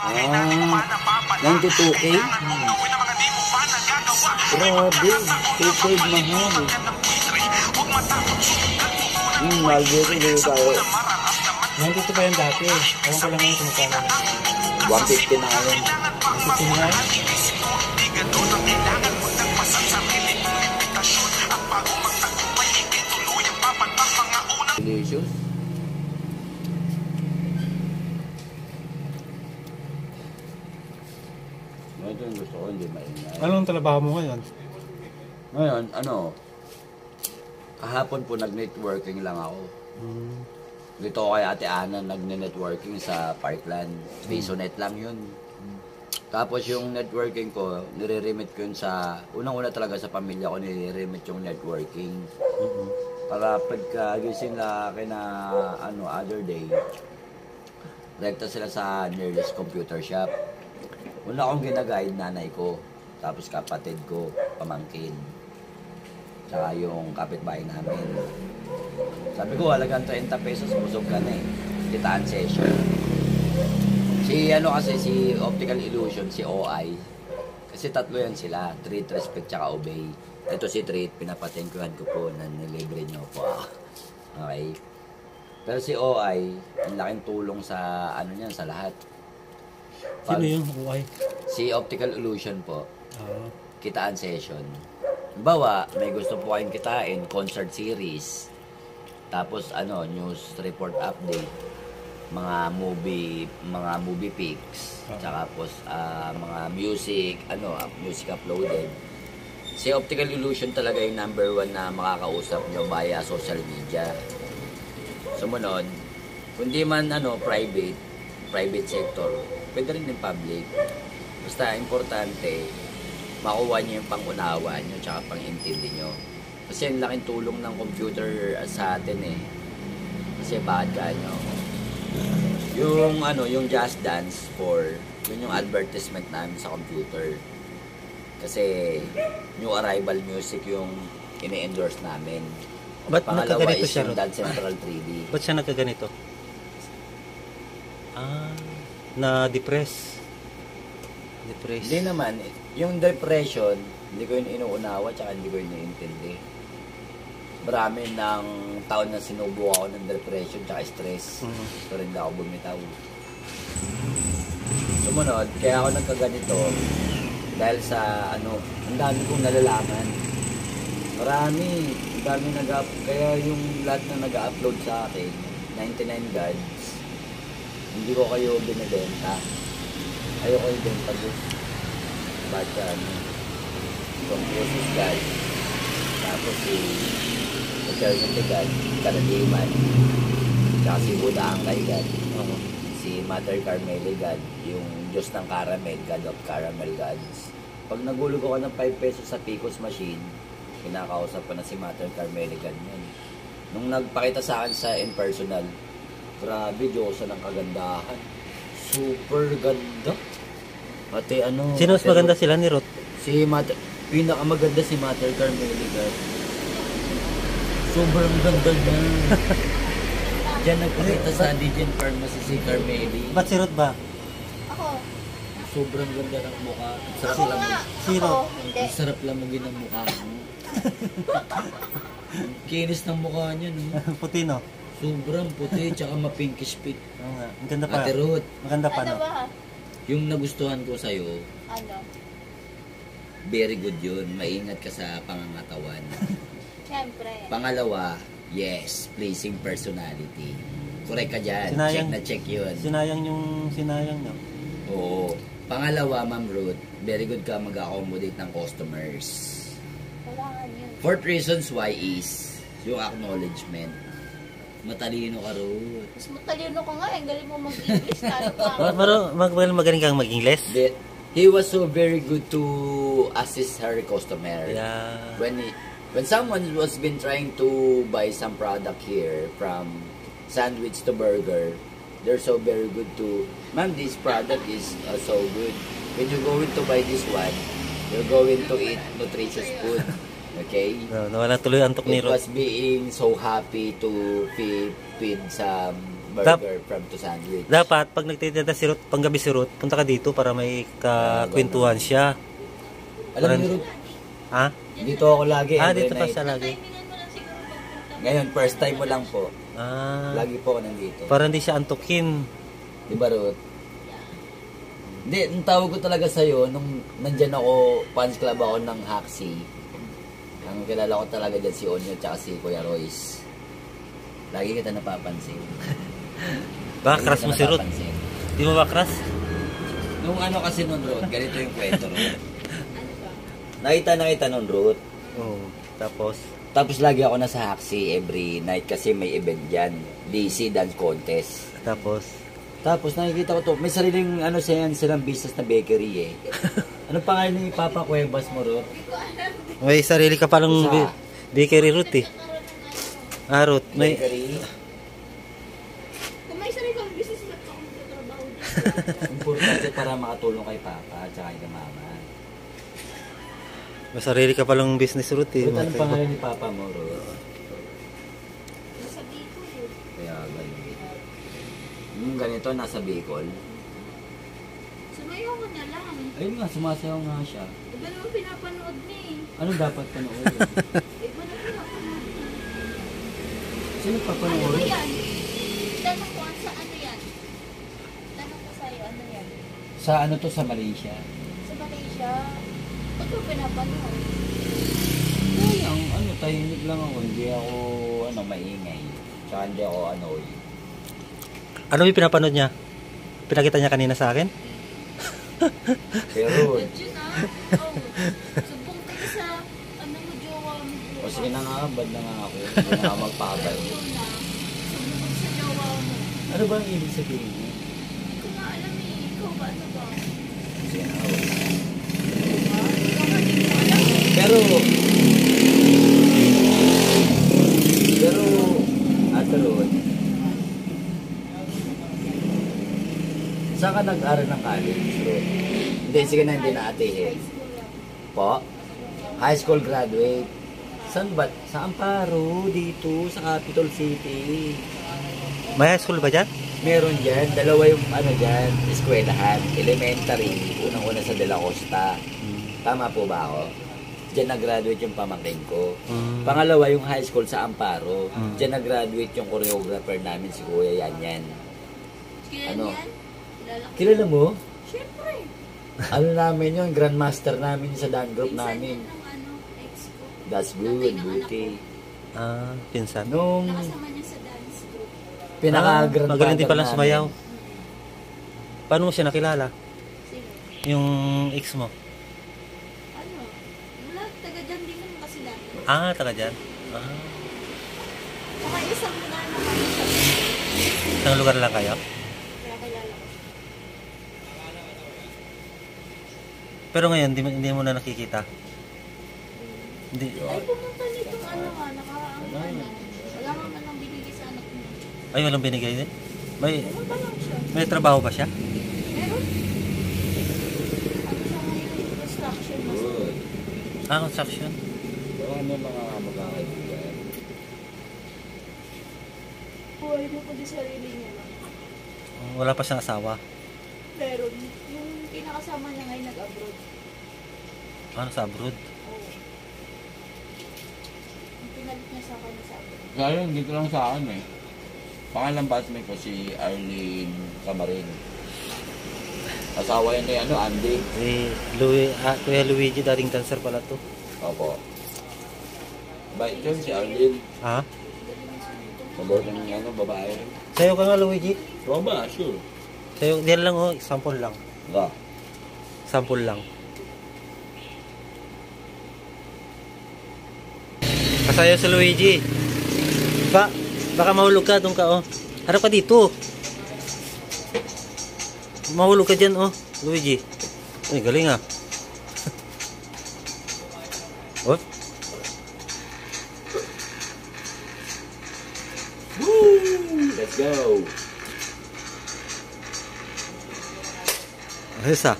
92K? Grabe, 2.5 mahal. Mahal dito, dito tayo. 92 pa yan dati. Ewan ko lang ngayon kung magkano. 150 na ngayon. 150 na ngayon? Delicious. Ito yung gusto ko, hindi maingay. Anong trabaho mo ngayon? Ngayon, kahapon po nag-networking lang ako. Dito ako kay Ate Ana nag-networking sa Parkland. Pisonet lang yun. Tapos yung networking ko, nire-remit ko yun sa, unang-una talaga sa pamilya ko, nire-remit yung networking. Para pagkagising na other day, rekta sila sa nearest computer shop. Una akong ginaguide nanay ko, tapos kapatid ko, pamangkin. Tsaka yung kapitbahay namin. Sabi ko, halagang 30 pesos, busog ka na eh. Kitaan session. Si Optical Illusion, si OI. Kasi tatlo yan sila, Treat, Respect, tsaka Obey. Ito si Treat, pinapatengkuhan ko po na nilibre niyo po ako. Okay. Pero si OI, ang laking tulong sa niyan, sa lahat. Sino yung OI? Si Optical Illusion po. Kitaan session. Bawa, may gusto po kayong kitain, concert series. Tapos news report update, mga movie pics, tsaka mga music uploaded. Si Optical Illusion talaga yung number 1 na makakausap nyo via social media. Sumunod, kundi man private sector, pwede rin yung public. Basta importante, makuha nyo yung pangunawa nyo tsaka pang-intindi nyo. Kasi ang laking tulong ng computer sa atin eh. Kasi bakit ganyo? Yung Just Dance 4, yun yung advertisement namin sa computer. Kasi new arrival music yung ini-endorse namin. Ba't nagkaganito siya? Dance Central 3D. Ba't siya nagkaganito? Na-depress. Hindi naman. Yung depression, hindi ko yun inuunawa tsaka hindi ko yun iniintindi. Marami ng taon na sinubo ako ng depression tsaka stress. Pero hindi ako bumitaw. Sumunod, kaya ako nagkaganito dahil sa ang dami kong nalalaman. Kaya yung lahat na nag-upload sa akin, 99 gods, hindi ko kayo binibenta. Ayoko yung benta doon. Basta Confucius God, tapos si Eternity God, Karadiman, tsaka si Buddha Angkay God, si Mother Carmeli God, yung Diyos ng Caramel, God of Caramel Gods. Pag nagulog ako ng 5 pesos sa Picos machine, kinakausap ko na si Mother Carmeli God yun. Nung nagpakita sa akin sa impersonal, grabe, Diyosa ng kagandahan. Super ganda. Pati Sino mas maganda sila ni Ruth? Pinakamaganda si Mother Carmeli God. Sobrang ganda niya. Diyan nagpakita sa Digen Pharmacy si Carmeli. Ba't si Ruth ba? Ako. Sobrang ganda ng mukha. Ako nga. Si Ruth? Hindi. Ang sarap lamugin ng mukha mo. Kinis ng mukha niya, no? Puti, no? Sobrang puti, tsaka ma-pinkish pink. Oo nga. Ang ganda pa. Ate Ruth, Maganda pa, no? Ba? yung nagustuhan ko sa'yo, very good yun. Maingat ka sa pangangatawan. Siyempre. Pangalawa, yes, pleasing personality. Correct ka dyan. Sinayang, check na check yun. Sinayang, no? Oo. Pangalawa, Ma'am Ruth, very good ka mag-accommodate ng customers. Kailangan yun. Fourth reasons why is yung acknowledgement. Matalino ka, Ruth. Mas matalino ka nga, ang galing mo mag-English. Magaling kang mag-English? He was so very good to assist her customer. Yeah. When someone was been trying to buy some product here, from sandwich to burger, they're so very good to, ma'am, this product is so good. When you're going to buy this one, you're going to eat nutritious food. Okay? No, nawala tuloy antok ni It Ruth. was being so happy to feed some burger from to sandwich. Dapat, pag nagtitinda si Ruth, panggabi si Ruth, punta ka dito para may kakwentuhan siya. Alam niyo, Ruth, Ha? dito ako lagi. every Dito pa night. siya lagi. Timingan mo lang siguro pagpunta. Ngayon, first time mo lang po. Ah, Lagi po ako nandito. para hindi siya antukin. Di ba, Ruth? Hindi, ang tawag ko talaga sa'yo, nung nandyan ako, fans club ako ng Haxi. Ang kilala ko talaga dyan si Onyo at si Kuya Royce. Lagi kita napapansin. Baka Lagi crush kita mo si Ruth. napapansin. Di mo ba crush? Nung ano kasi nun, Ruth, ganito yung kwento, Ruth. Nakita nun, Ruth. Oo. Tapos, Tapos lagi ako nasa Haxi every night kasi may event dyan. DC Dance Contest. Tapos nakikita ko to, may sariling silang business na bakery eh. Anong pangalan ni Papa Cuevas mo, Ruth? may sarili ka palang Isa. bakery Ruth eh. Ah, Ruth, may... Bakery. Kung may sarili kang business, ba't ako magtatrabaho dito? Importante para makatulong kay Papa at saka kay Mama. May sarili ka palang business Ruth eh. Ruth, anong pangalan ni Papa mo, Ruth? Nasa dito eh. Kaya ganun. Yung ganito, nasa Bicol. Sumayaw ko na lang. Ayun nga, sumasayaw nga siya. Iba naman pinapanood niya eh. Ano dapat panoorin? Iba na pinapanood niya. Sino Ano ba papanoorin? yan? Tanong ko sa ano yan? Tanong ko sa'yo, ano yan? Sa ano to, sa Malaysia? Sa Malaysia. Ba't mo pinapanood? Sayang, tahimik lang ako. Hindi ako, maingay. Tsaka hindi ako, Ano yung pinapanood niya? Pinakita niya kanina sa akin? Pero, Good yun ah. Oh. Subong kayo sa ano mo, jowa mo. o sige na nga, bad na nga ako. Hindi na nga magpakabal. Yun na. Subong sa jowa mo. Ano ba ang ibig sabihin niya? Hindi ko nga alam eh. Ikaw ba? Ano ba? Sige na, Ikaw nga, hindi mo alam. Pero, Ate Ruth, saan ka nag-aral ng college, Ruth? Hindi, sige na, hindi na atihin. Po? High school graduate. Saan ba? Sa Amparo, dito, sa Capital City. May high school ba dyan? Meron dyan, dalawa yung dyan, eskwelahan, elementary, unang-una sa De La Costa. Tama po ba ako? Diyan nag-graduate yung pamangkin ko. Pangalawa yung high school sa Amparo. Diyan nag-graduate yung choreographer namin, si Kuya Yanyan. Kailan Ano? yan? Kilala ko. Kilala mo? Siyempre. Namin yun, grandmaster namin sa dance group Pinsan namin. yan ng ex ko. That's Tatay good, ng buti. Ah, pinsan. Nung Nakasama niya sa dance group. pinaka-grandfather magaling din pala namin. sumayaw. Paano mo siya nakilala? Sino? Yung ex mo? Ano? Wala, taga dyan din naman kasi dati. Ah, taga dyan. Ah, Saka isang lugar na kami sa isang lugar lang kayo? kaya kilala ko. Pero ngayon, hindi mo na nakikita. Hindi. Ay, pumunta nitong ano nga, wala nga man lang binigay sa anak niya. Ay, walang binigay din? Pumunta lang siya. May trabaho ba siya? Meron? Ano siya ngayon? Construction master. Good. Ah, construction. So, ano mga magkakaibigan? Buhay mo po di sarili niya lang. Wala pa siyang asawa. Meron. Yung pinakasama niya ngayon nag-abroad. Ano sa abroad? Oo. Yung pinalit niya sa akin sa abroad. Kaya hindi ko lang sa akin eh. Pangalan batchmate ko si Arlene Camarin. Asawa yan ni Andy. Kuya Luigi, dating dancer pala to. Opo. Bait yun si Arlene. Ha? Mabait ng babae. Sayo ka nga, Luigi. Oo ba? Sure. Sayo, diyan lang oh, sample lang. Nga. Sample lang. Kasayo si Luigi. Baka mahulog ka, doon ka oh. Harap ka dito. Mahulog ka dyan oh, Luigi. Ay, galing ah. Oh. Woo! Let's go! Ayos ah.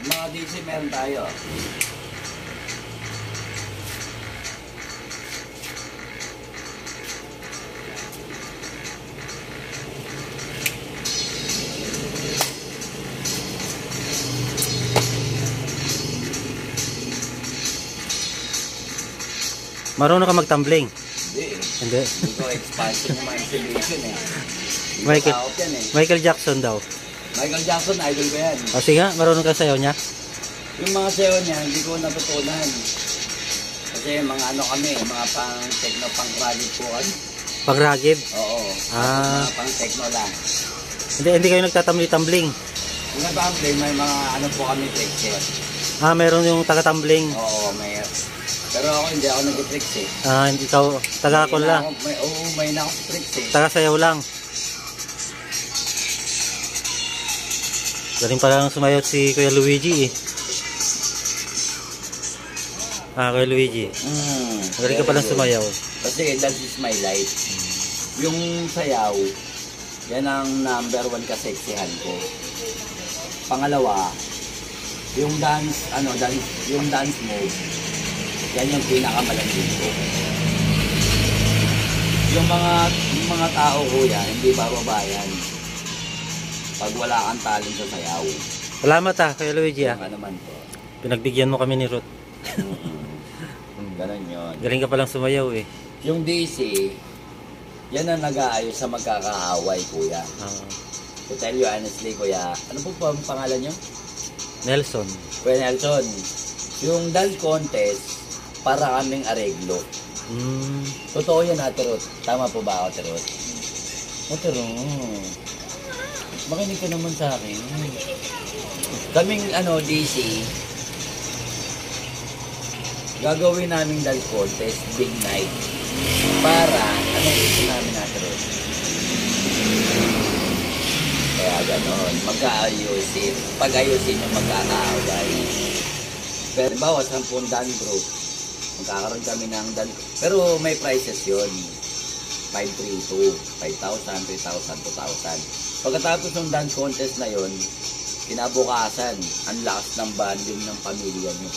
Mga DC meron tayo. Marunong ka magtumbling? Hindi eh. Hindi. Hindi ko expansion yung mga exhibition eh. Hindi Michael- ko yan eh. Michael Jackson daw. Michael Jackson, idol ko yan. O sige nga, marunong ka sayaw niya? Yung mga sayo niya, hindi ko natutunan. Kasi mga ano kami, mga pang techno, pang credit po kami. Pagragib? Oo. Ah. Mga pang techno lang. Hindi kayo nagtatamli-tumbling. Yung nag-play, may mga ano po kami tricks eh. Ah, meron yung taga-tumbling. Oo, may. Pero ako hindi ako nag-tricks eh. Ah, hindi ikaw, taga-akol lang. May na ako tricks eh. Taga-sayaw lang. Galing palang sumayot si Kuya Luigi eh. Ah, Kuya Luigi. Galing ka palang sumayaw. Kasi that is my life. Yung sayaw, yan ang number 1 kaseksihan ko. Pangalawa, yung dance move, yan yung pinakamalambing ko. Yung mga tao kuya, hindi bababayan pag wala kang talent sa sayaw. Salamat Kuya Luigi ah. Yung ano man po. Pinagbigyan mo kami ni Ruth. Ganon yun. Galing ka palang sumayaw eh. Yung DC, yan ang nag-aayos sa magkakaaway kuya. To tell you honestly kuya, ano po ba ang pangalan nyo? Nelson. Kuya Nelson, yung dance contest, para kaming areglo. Totoo yan Ate Ruth. Tama po ba ako Ate Ruth? Ate Ruth, makinig ka naman sa akin. Kaming DC, gagawin naming dance contest, big night. Para, anong gusto namin Ate Ruth? Kaya ganon, magkaayusin. Pag-ayusin yung magkakaaway. Pero bawa 10 dance group, magkakaroon kami ng dance. Pero may prices yun. 532, 5,000, 3,000, 2,000. Pagkatapos ng dance contest na yun, kinabukasan, ang lakas ng banding ng pamilya nyo.